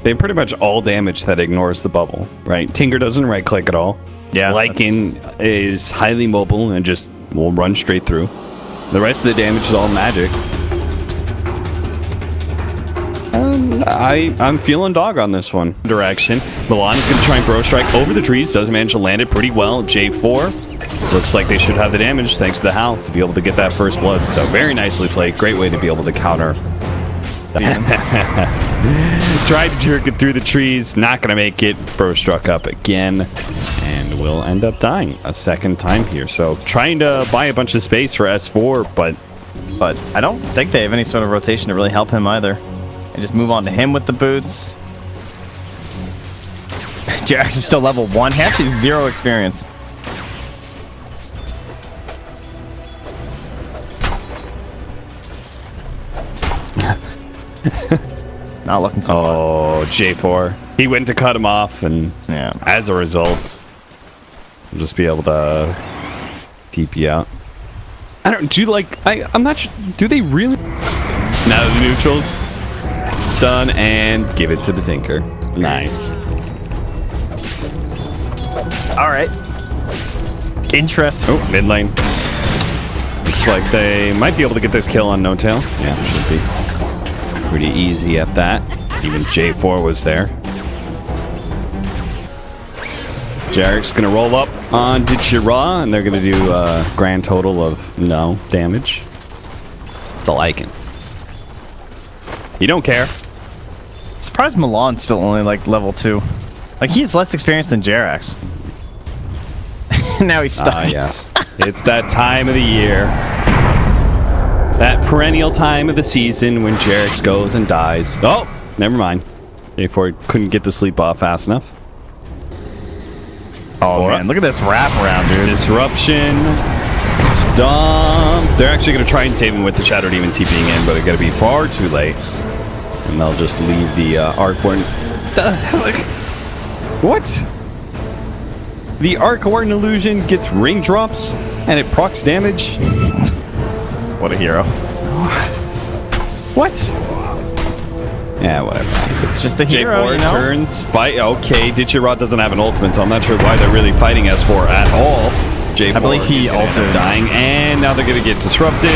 They have pretty much all damage that ignores the bubble, right? Tinker doesn't right-click at all. Yeah. Lycan is highly mobile and just will run straight through. The rest of the damage is all magic. I'm feeling dog on this one. Direction. Milan is going to try and bro strike over the trees. Does manage to land it pretty well. J4. Looks like they should have the damage thanks to the Howl to be able to get that first blood. So very nicely played. Great way to be able to counter. Tried to jerk it through the trees. Not going to make it. Bro struck up again. And will end up dying a second time here. So trying to buy a bunch of space for S4, but I don't think they have any sort of rotation to really help him either. And just move on to him with the boots. JerAx is still level 1. He actually 0 experience. Not looking so hot. Oh, J4. He went to cut him off, and yeah, as a result, we'll just be able to TP out. I don't do like I'm not sure. Do they really? Now the neutrals stun and give it to the Tinker. Nice. All right. Interesting. Oh, mid lane. Looks like they might be able to get this kill on No Tail. Yeah, should be pretty easy at that. Even J4 was there. JerAx gonna roll up on Ditya, and they're gonna do a grand total of no damage. It's a Lycan. You don't care. Surprised Milan's still only like level 2. Like he's less experienced than JerAx. Now he's stuck. Yes. It's that time of the year. That perennial time of the season when JerAx goes and dies. Oh, never mind. J4 couldn't get the sleep off fast enough. Oh man, look at this wraparound, dude. Disruption. Stomp. They're actually going to try and save him with the Shadow Demon TPing in, but it's going to be far too late. And they'll just leave the Arc Warden. The heck? What? The Arc Warden illusion gets ring drops and it procs damage? What a hero. What? Yeah, whatever. It's just a hero, J4 you know? turns, fight. Okay, Ditya doesn't have an ultimate, so I'm not sure why they're really fighting S4 at all. J4 I believe he ulted. Dying, and now they're going to get disrupted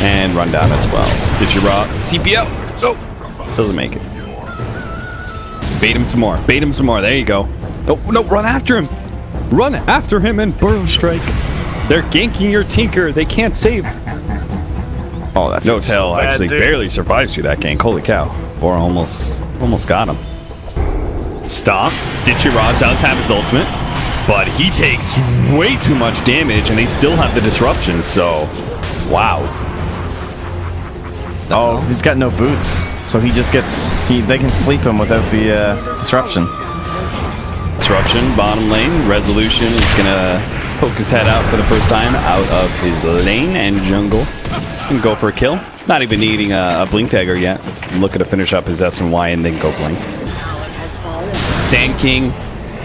and run down as well. Ditya TP out. Oh, doesn't make it. Bait him some more. Bait him some more. There you go. Oh, no, run after him. Run after him and burrow strike. They're ganking your Tinker. They can't save. Oh, that No Tail so actually barely survives through that gank. Holy cow. Bora almost got him. Stomp. Ditya does have his ultimate, but he takes way too much damage, and they still have the disruption, so wow. Oh, he's got no boots, so he just gets... They can sleep him without the disruption. Disruption, bottom lane. Resolution is going to poke his head out for the first time out of his lane and jungle. And go for a kill. Not even needing a blink dagger yet. Just looking to finish up his S and Y and then go blink. Sand King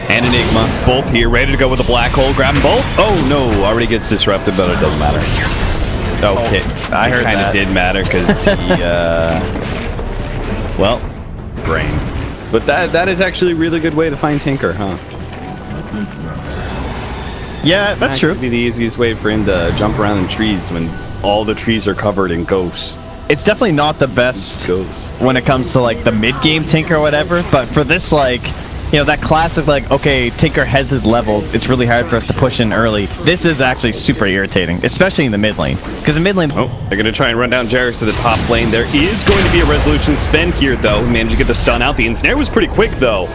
and Enigma, both here, ready to go with a black hole. Grab them both. Oh no, already gets disrupted, but it doesn't matter. Okay, I heard it kind of did matter because he, well, brain. But that is actually a really good way to find Tinker, huh? Yeah, that's true. That could be the easiest way for him to jump around in trees when all the trees are covered in ghosts. It's definitely not the best when it comes to like the mid-game Tinker or whatever, but for this, like, you know, that classic, like, okay, Tinker has his levels, it's really hard for us to push in early. This is actually super irritating, especially in the mid lane. Because in mid lane... Oh, they're going to try and run down JerAx to the top lane. There is going to be a resolution. Sven here, though, managed to get the stun out. The ensnare was pretty quick, though.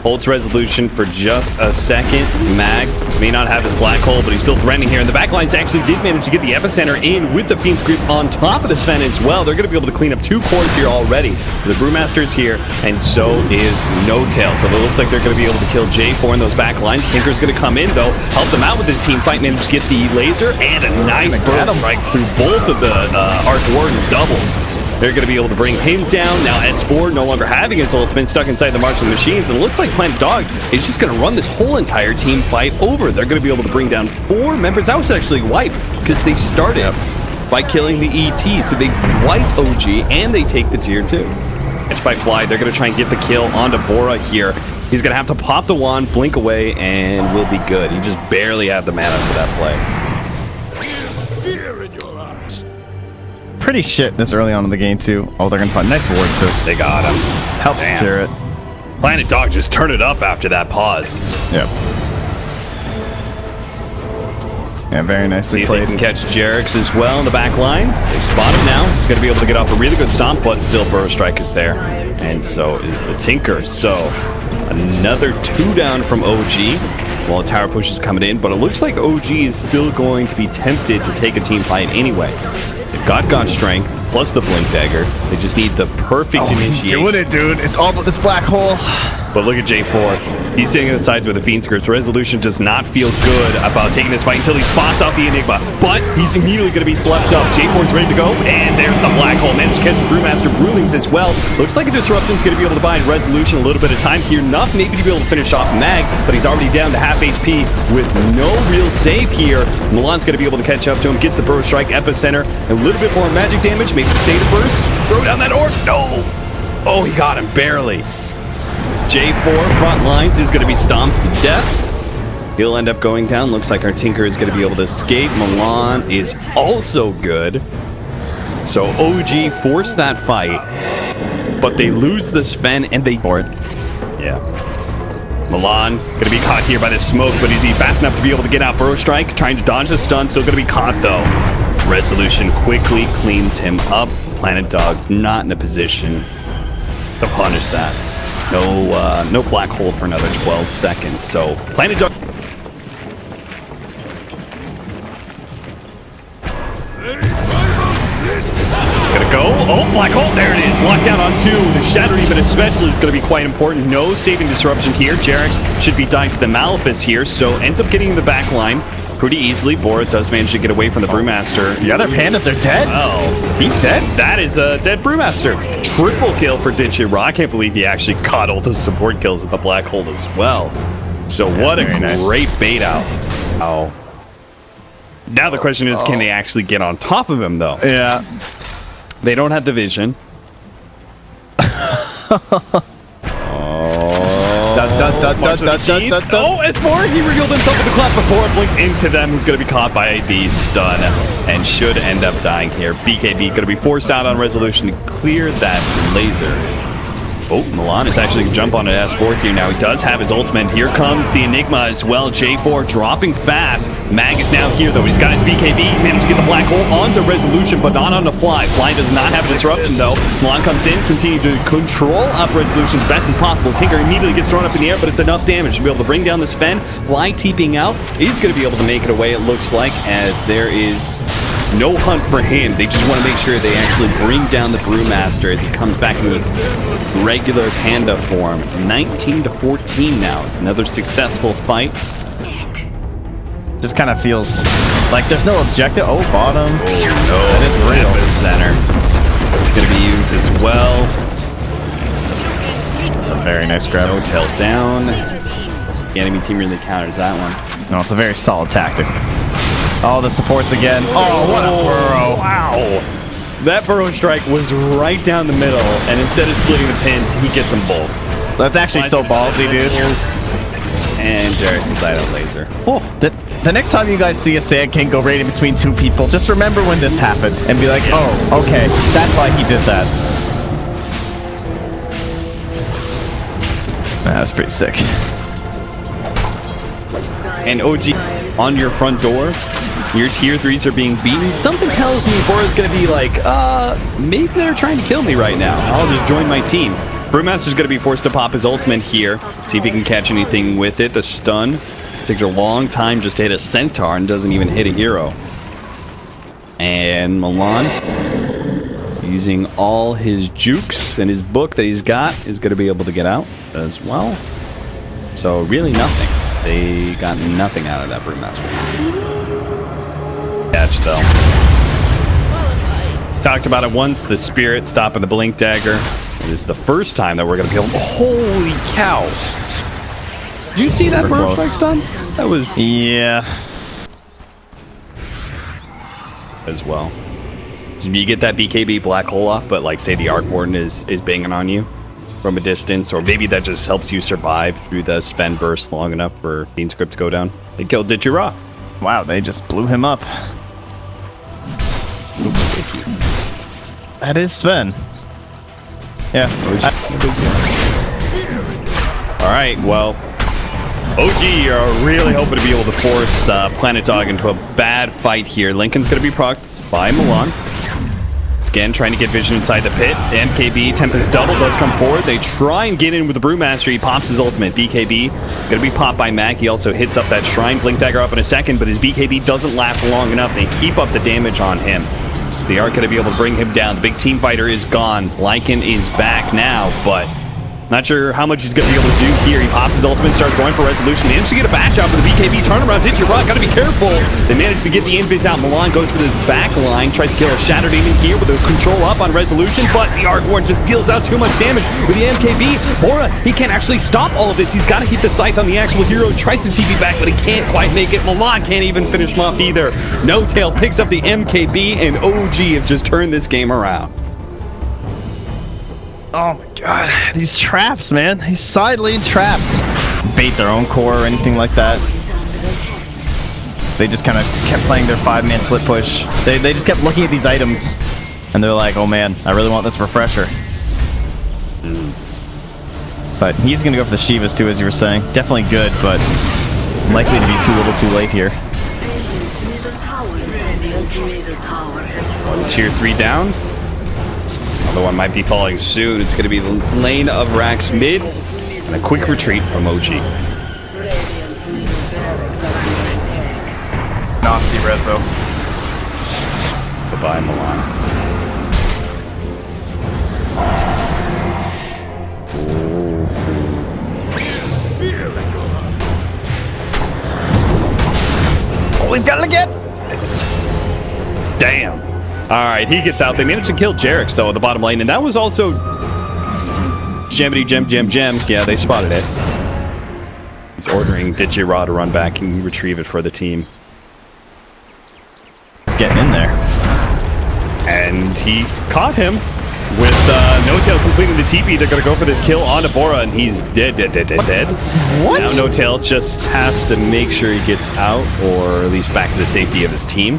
Holds resolution for just a second. Mag may not have his black hole, but he's still threatening here. And the backlines actually did manage to get the epicenter in with the Fiend's Grip on top of the Sven as well. They're going to be able to clean up 2 cores here already. The Brewmaster's here, and so is No Tail. So it looks like they're going to be able to kill J4 in those backlines. Tinker's going to come in, though, help them out with his team fight, manage to get the laser and a nice burst right through both of the Arc Warden doubles. They're going to be able to bring him down. Now S4 no longer having his ultimate, stuck inside the March of the Machines, and it looks like Planet Dog is just going to run this whole entire team fight over. They're going to be able to bring down 4 members. That was actually wiped because they started by killing the ET, so they wipe OG and they take the tier 2. Catch by Fly. They're going to try and get the kill onto Bora here. He's going to have to pop the wand, blink away, and we'll be good. He just barely had the mana for that play. Fear in your eyes. Pretty shit this early on in the game, too. Oh, they're going to find nice ward, too. They got him. Helps secure it. Planet Dog just turned it up after that pause. Yep. Yeah, very nicely See if played. they can catch JerAx as well in the back lines. They spot him now. He's going to be able to get off a really good stomp, but still Burrow Strike is there. And so is the Tinker. So another 2 down from OG while the tower push is coming in. But it looks like OG is still going to be tempted to take a team fight anyway. They've got God Strength plus the Blink Dagger. They just need the perfect initiation. He's doing it, dude. It's all about this black hole. But look at J4. He's sitting on the sides with the Fiend Scripts. Resolution does not feel good about taking this fight until he spots out the Enigma. But he's immediately going to be slept up. J4's ready to go. And there's the Black Hole. Managed to catch the Brewmaster Brewlings as well. Looks like a Disruption's going to be able to buy Resolution a little bit of time here. Enough maybe to be able to finish off Mag. But he's already down to half HP with no real save here. Milan's going to be able to catch up to him. Gets the Burrow Strike Epicenter. A little bit more magic damage. Maybe save the burst. Throw down that orb. No. Oh, he got him barely. J4 front lines is going to be stomped to death. He'll end up going down. Looks like our Tinker is going to be able to escape. Milan is also good. So OG forced that fight, but they lose the Sven and they board. Yeah. Milan going to be caught here by this smoke, but is he fast enough to be able to get out? Burrow Strike trying to dodge the stun. Still going to be caught though. Resolution quickly cleans him up. Planet Dog not in a position to punish that. No black hole for another 12 seconds. So Planet Dog. Gonna go. Oh, black hole. There it is. Lockdown on 2. The Shatter Even especially is going to be quite important. No saving disruption here. JerAx should be dying to the Malefice here. So ends up getting the back line pretty easily. Bora does manage to get away from the Brewmaster. The other pandas are dead. Oh, he's dead. That is a dead Brewmaster. Triple kill for Ditya. I can't believe he actually caught all those support kills at the black hole as well. So what a great bait out. Oh. Now the question is, can they actually get on top of him though? Yeah. They don't have the vision. Oh, S4, he revealed himself with the clap before it blinked into them. He's going to be caught by the stun and should end up dying here. BKB going to be forced out on Resolution to clear that laser. Oh, Milan is actually going to jump on an S4 here now. He does have his ultimate. Here comes the Enigma as well. J4 dropping fast. Mag is now here, though. He's got his BKB. Managed to get the black hole onto Resolution, but not on the Fly. Fly does not have a disruption, though. Milan comes in, continue to control up Resolution as best as possible. Tinker immediately gets thrown up in the air, but it's enough damage to be able to bring down the Sven. Fly TPing out is going to be able to make it away, it looks like, as there is no hunt for him. They just want to make sure they actually bring down the Brewmaster as he comes back into his regular panda form. 19-14 now. It's another successful fight. Just kind of feels like there's no objective. Oh, bottom. Oh no, that is real. Center. It's going to be used as well. It's a very nice grab. No tail down. The enemy team really counters that one. No, it's a very solid tactic. Oh, the supports again. Oh, what a Burrow. Wow. That Burrow Strike was right down the middle, and instead of splitting the pins, he gets them both. That's actually so ballsy, dude. And JerAx inside a laser. Oh, the next time you guys see a Sand King go raiding between 2 people, just remember when this happened and be like, oh, okay, that's why he did that. That was pretty sick. And OG on your front door, your tier 3s are being beaten. Something tells me Bora's gonna be like, maybe they're trying to kill me right now. I'll just join my team. Brewmaster's gonna be forced to pop his ultimate here. See if he can catch anything with it. The stun takes a long time just to hit a centaur and doesn't even hit a hero. And Milan, using all his jukes and his book that he's got, is gonna be able to get out as well. So really nothing. They got nothing out of that Brewmaster. Catch though. Talked about it once, the Spirit stopping the Blink Dagger. It is the first time that we're going to kill him. Holy cow. Did you see that Burrow Strike stun? That was... Yeah. As well. You get that BKB black hole off, but like say the Arc Warden is banging on you from a distance, or maybe that just helps you survive through the Sven burst long enough for Fiend Script to go down. They killed Ditya. Wow, they just blew him up. That is Sven. Yeah. All right, well, OG are really hoping to be able to force Planet Dog into a bad fight here. Lincoln's going to be procced by Milan. Again, trying to get vision inside the pit. MKB, Tempest double does come forward. They try and get in with the Brewmaster. He pops his ultimate. BKB going to be popped by Mac. He also hits up that Shrine. Blink Dagger up in a second, but his BKB doesn't last long enough. They keep up the damage on him. So they aren't going to be able to bring him down. The big team fighter is gone. Lycan is back now, but not sure how much he's going to be able to do here. He pops his ultimate, starts going for resolution. Managed to get a bash out for the BKB turnaround. Ditya got to be careful. They managed to get the invis out. Milan goes for the back line, tries to kill a Shattered Demon here with a control up on resolution, but the Arc Warden just deals out too much damage with the MKB. Bora, he can't actually stop all of this. He's got to keep the scythe on the actual hero. Tries to TP back, but he can't quite make it. Milan can't even finish him off either. No Tail picks up the MKB, and OG have just turned this game around. Oh my god, these traps, man. These side lane traps. Bait their own core or anything like that. They just kind of kept playing their 5-man split push. They just kept looking at these items, and they're like, oh man, I really want this refresher. But he's going to go for the Shivas too, as you were saying. Definitely good, but it's likely to be too little too late here. Tier 3 down. Another one might be falling soon. It's going to be the lane of Rax mid, and a quick retreat from OG. Nasty Rezo. Goodbye, Milan. Oh, he's got it again! Damn. All right, he gets out. They managed to kill JerAx, though, at the bottom lane, and that was also Gemity Gem. Yeah, they spotted it. He's ordering Ditya to run back and retrieve it for the team. He's getting in there. And he caught him with No Tail completing the TP. They're going to go for this kill onto Bora, and he's dead. What? Now No Tail just has to make sure he gets out, or at least back to the safety of his team.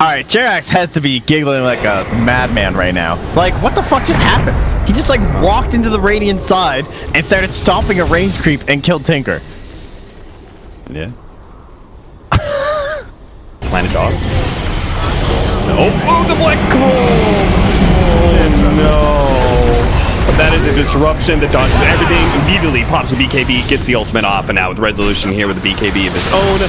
Alright, JerAx has to be giggling like a madman right now. Like, what the fuck just happened? He just like walked into the Radiant side and started stomping a range creep and killed Tinker. Yeah. Planet Dog. Oh, the black no. That is a disruption that dodges everything. Immediately pops the BKB, gets the ultimate off, and now with resolution here with the BKB of his own,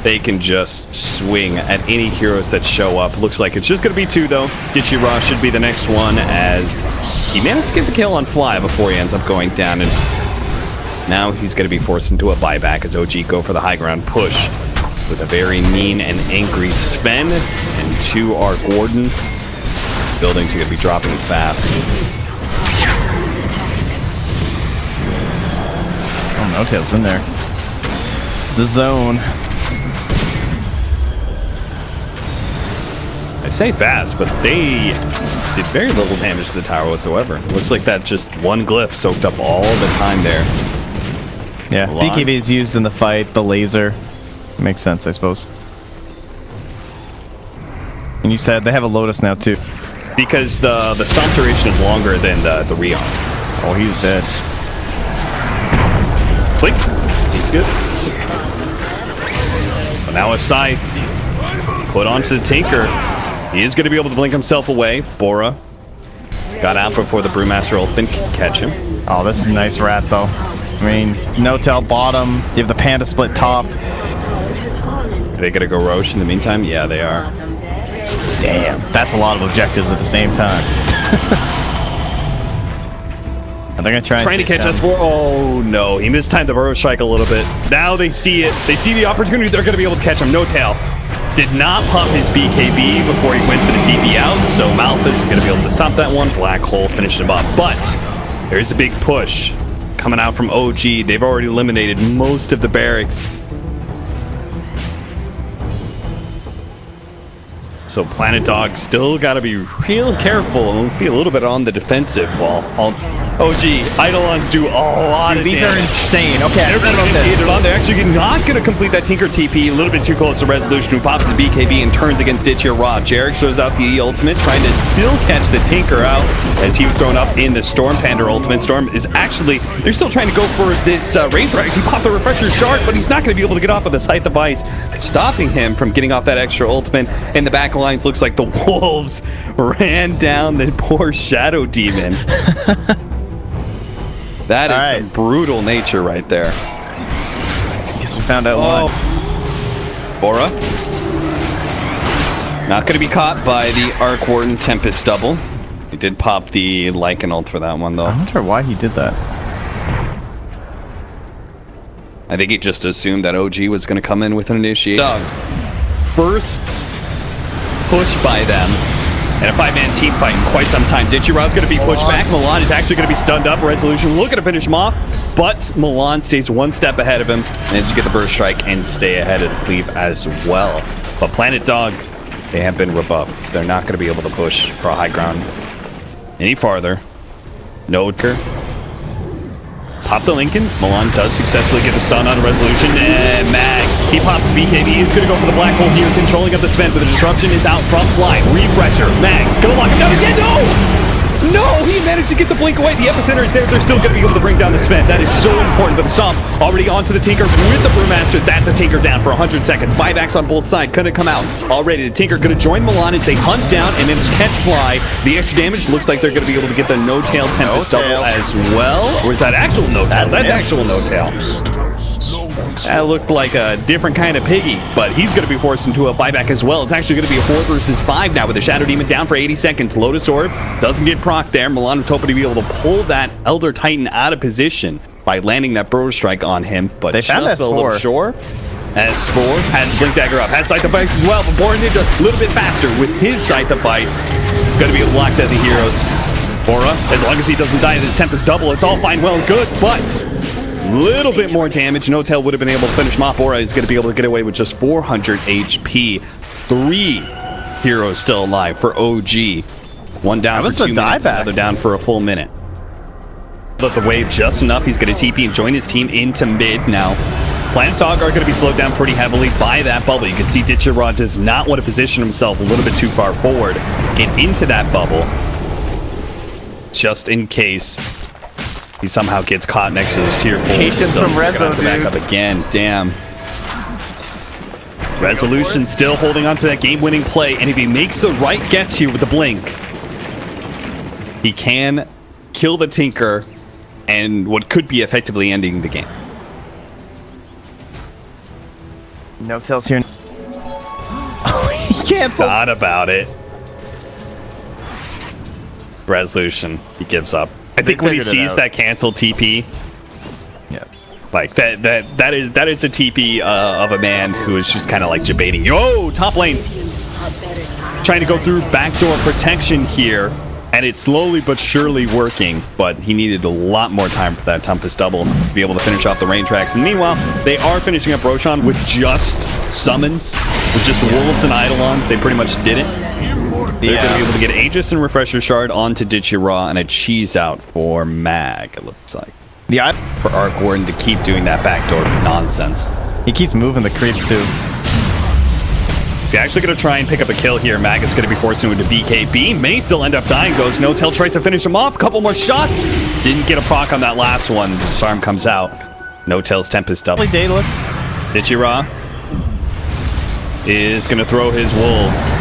they can just swing at any heroes that show up. Looks like it's just going to be 2, though. Ditya should be the next one, as he managed to get the kill on Fly before he ends up going down. And now he's going to be forced into a buyback as OG go for the high ground push with a very mean and angry Sven and 2 Arc Wardens. Buildings are going to be dropping fast. Oh, No Tail's in there. The zone. I say fast, but they did very little damage to the tower whatsoever. Looks like that just one glyph soaked up all the time there. Yeah, BKB is used in the fight, the laser. Makes sense, I suppose. And you said they have a Lotus now, too. Because the stomp duration is longer than the Reon. Oh, he's dead. Blink. He's good. But now a scythe put onto the Tinker. He is going to be able to blink himself away. Bora got out before the Brewmaster Ultimate could catch him. Oh, this is a nice rat, though. I mean, No Tail bottom. You have the Panda split top. Are they going to go Roche in the meantime? Yeah, they are. Damn, that's a lot of objectives at the same time. And they're going to try to catch us for... Oh, no. He mistimed the Burrow Strike a little bit. Now they see it. They see the opportunity. They're going to be able to catch him. No Tail did not pop his BKB before he went for the TP out, so Malphus is going to be able to stop that one. Black Hole finished him up. But there's a big push coming out from OG. They've already eliminated most of the barracks. So Planet Dog still got to be real careful and be a little bit on the defensive while OG Eidolons do a lot of These damage. are insane. Okay, I They're don't know about this. on. They're actually not going to complete that Tinker TP. A little bit too close to Resolution, who pops his BKB and turns against Ditya. JerAx shows out the ultimate, trying to still catch the Tinker out as he was thrown up in the Storm Panda ultimate. Storm is actually, they're still trying to go for this range rags. He popped the Refresher Shard, but he's not going to be able to get off of the Scythe of Ice, stopping him from getting off that extra ultimate. In the back lines, looks like the Wolves ran down the poor Shadow Demon. That is some brutal nature right there. Guess we found out why. Bora. Not going to be caught by the Arc Warden Tempest double. He did pop the Lycan ult for that one, though. I wonder why he did that. I think he just assumed that OG was going to come in with an initiate. First push by them. And a 5-man team fight in quite some time. JerAx going to be pushed back. MILAN is actually going to be stunned up. Resolution looking to finish him off, but MILAN stays one step ahead of him. Manages to get the burst strike and stay ahead of the cleave as well. But Planet Dog, they have been rebuffed. They're not going to be able to push for a high ground any farther. Nodeker. Pop the Lincolns. MILAN does successfully get the stun on a Resolution. And Mag, he pops BKB. He's going to go for the black hole here, controlling up the Sven, but the disruption is out from Fly. Refresher. Mag, gonna lock him down again. No! No! He managed to get the blink away. The epicenter is there. They're still going to be able to bring down the Sven. That is so important. But the Stomp already onto the Tinker with the Brewmaster. That's a Tinker down for 100 seconds. 5x on both sides. Couldn't come out already. The Tinker going to join MILAN as they hunt down and then catch Fly. The extra damage looks like they're going to be able to get the no-tail Tempest double as well. Or is that actual no-tail? That's actual no-tail. That looked like a different kind of piggy, but he's going to be forced into a buyback as well. It's actually going to be a 4 versus 5 now with the Shadow Demon down for 80 seconds. Lotus Orb doesn't get proc there. MILAN was hoping to be able to pull that Elder Titan out of position by landing that Burrow Strike on him, but they found just a little short. S4 has Blink Dagger up, has Scythe of Ice as well, but Boranija a little bit faster with his Scythe of Ice. Going to be locked at the heroes. Bora, as long as he doesn't die to the Tempest double, it's all fine, well and good, but little bit more damage. No Tail would have been able to finish him off. Bora is going to be able to get away with just 400 HP. 3 heroes still alive for OG. One down for 2 minutes, another down for a full minute. Let the wave just enough. He's going to TP and join his team into mid now. Planet Dog are going to be slowed down pretty heavily by that bubble. You can see JerAx does not want to position himself a little bit too far forward. Get into that bubble just in case he somehow gets caught next to those tier 4s. Patience from Rezo, dude. Back up again. Damn. Resolution still holding on to that game-winning play, and if he makes the right guess here with the blink, he can kill the Tinker and what could be effectively ending the game. No Tails here. Oh, he canceled. Thought about it. Resolution. He gives up. I think when he sees that cancel TP, yeah, like that is a TP of a man who is just kind of like debating. Yo, top lane, trying to go through backdoor protection here, and it's slowly but surely working. But he needed a lot more time for that Tempest double to be able to finish off the rain tracks. And meanwhile, they are finishing up Roshan with just summons, with just Wolves and Eidolons. They pretty much did it. They're going to be able to get Aegis and Refresher Shard onto Ditya and a cheese out for Mag, it looks like. Yeah, for Arc Warden to keep doing that backdoor nonsense. He keeps moving the creep too. He's actually going to try and pick up a kill here. Mag is going to be forced into BKB. May still end up dying. Goes No Tail, tries to finish him off. A couple more shots. Didn't get a proc on that last one. Disarm comes out. No Tail's Tempest double. Daedalus. Ditya is going to throw his Wolves.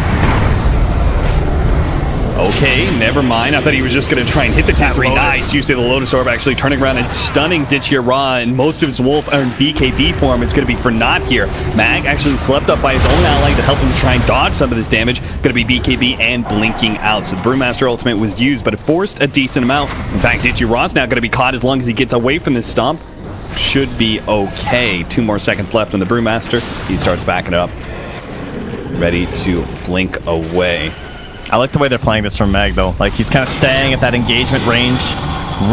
Okay, never mind. I thought he was just going to try and hit the tier 3. Nice. Usually the Lotus Orb actually turning around and stunning Ditya, and most of his Wolf and BKB form is going to be for naught here. Mag actually slept up by his own ally to help him try and dodge some of this damage. Going to be BKB and blinking out. So the Brewmaster ultimate was used, but it forced a decent amount. In fact, Ditya now going to be caught as long as he gets away from this stomp. Should be okay. 2 more seconds left on the Brewmaster. He starts backing it up. Ready to blink away. I like the way they're playing this from Mag, though. Like, he's kind of staying at that engagement range.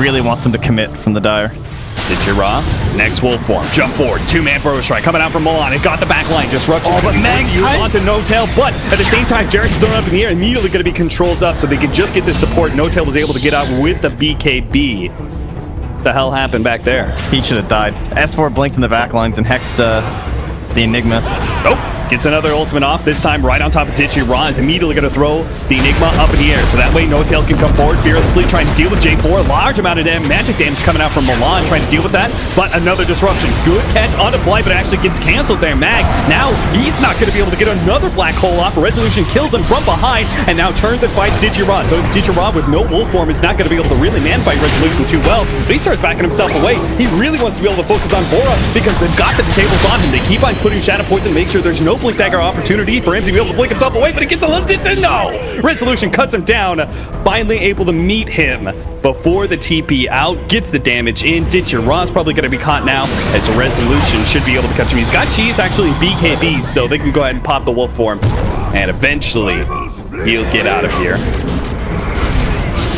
Really wants them to commit from the Dire. Ditya, next wolf form, jump forward, two-man burrow strike coming out from Milan. It got the back line, disruption. Oh, but Meg, onto No-Tail, but at the same time, JerAx is thrown up in the air, immediately going to be controlled up so they can just get the support. No-Tail was able to get out with the BKB. What the hell happened back there? He should have died. S4 blinked in the back lines and hexed the Enigma. Oh! Gets another ultimate off, this time right on top of Ditya. Is immediately going to throw the Enigma up in the air, so that way No-Tail can come forward fearlessly, trying to deal with J4. Large amount of magic damage coming out from Milan, trying to deal with that, but another disruption. Good catch on the fly, but it actually gets canceled there. Mag, now he's not going to be able to get another black hole off. Resolution kills him from behind, and now turns and fights Ditya. So Ditya with no wolf form is not going to be able to really man-fight Resolution too well, but he starts backing himself away. He really wants to be able to focus on Bora, because they've got the tables on him. They keep on putting Shadow Poison, make sure there's no blink dagger opportunity for him to be able to blink himself away, but it gets a little bit no! Resolution cuts him down, finally able to meet him before the TP out, gets the damage in. Ditya is probably going to be caught now, as Resolution should be able to catch him. He's got cheese, actually BKBs, so they can go ahead and pop the wolf form, and eventually he'll get out of here.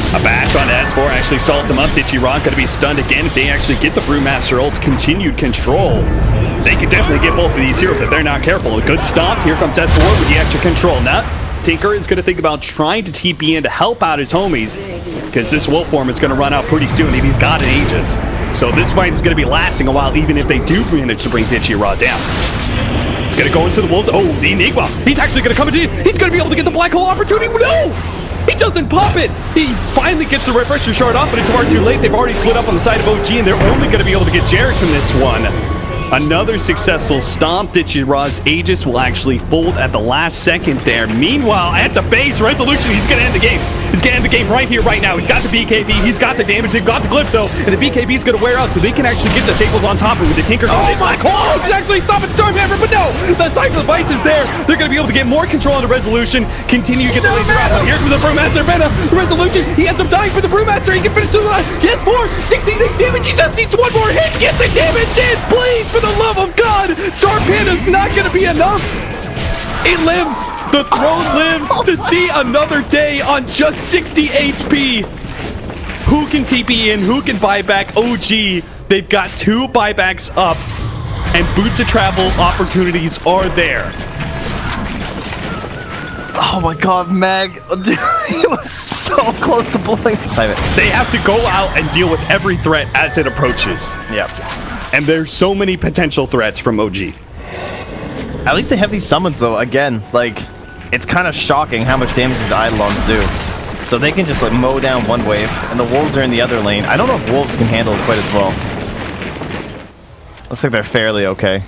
A bash on S4 actually salts him up. Ditya going to be stunned again. If they actually get the Brewmaster ult, continued control, they could definitely get both of these heroes if they're not careful. A good stomp. Here comes S4 with the extra control. Now, Tinker is going to think about trying to TP in to help out his homies, because this wolf form is going to run out pretty soon, and he's got an Aegis. So this fight is going to be lasting a while, even if they do manage to bring Ditya down. It's going to go into the wolves. Oh, the Enigma. He's actually going to come into it. He's going to be able to get the black hole opportunity. No! He doesn't pop it! He finally gets the refresher shard off, but it's far too late. They've already split up on the side of OG, and they're only going to be able to get JerAx from this one. Another successful stomp. Ditya's Aegis will actually fold at the last second there. Meanwhile, at the base, Resolution, he's going to end the game. He's going to end the game right here, right now. He's got the BKB, he's got the damage, they've got the glyph though, and the BKB is going to wear out, so they can actually get the staples on top of it with the Tinker. Oh my god! He's actually stopping Stormhammer, but no! The Cypher Vice is there. They're going to be able to get more control on the Resolution, continue to get the laser out. But here comes the Brewmaster. Venom, Resolution, he ends up dying for the Brewmaster. He can finish the line. Yes, 66 damage. He just needs one more hit. Gets the damage in. Please, for the love of God, Star Panda's not going to be enough. It lives. The throne lives to see another day on just 60 HP. Who can TP in? Who can buy back? OG. They've got 2 buybacks up, and boots of travel opportunities are there. Oh my god, Meg. Dude, it was so close to blowing. They have to go out and deal with every threat as it approaches. Yep. And there's so many potential threats from OG. At least they have these summons though. Again, like, it's kind of shocking how much damage these Eidolons do. So they can just like mow down one wave, and the wolves are in the other lane. I don't know if wolves can handle it quite as well. Looks like they're fairly okay.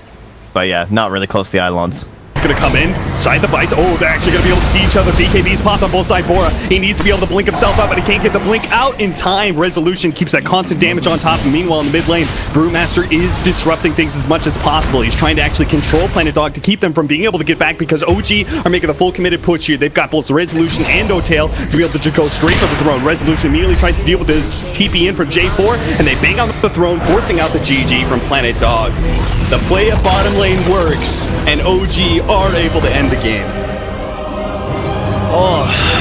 But yeah, not really close to the Eidolons. Gonna come in, side the Vice. Oh, they're actually gonna be able to see each other. BKB's popped on both sides. Bora, he needs to be able to blink himself out, but he can't get the blink out in time. Resolution keeps that constant damage on top. And meanwhile, in the mid lane, Brewmaster is disrupting things as much as possible. He's trying to actually control Planet Dog to keep them from being able to get back, because OG are making the full committed push here. They've got both Resolution and No-Tail to be able to just go straight for the throne. Resolution immediately tries to deal with the TP in from J4, and they bang on the throne, forcing out the GG from Planet Dog. The play at bottom lane works, and OG are able to end the game. Oh.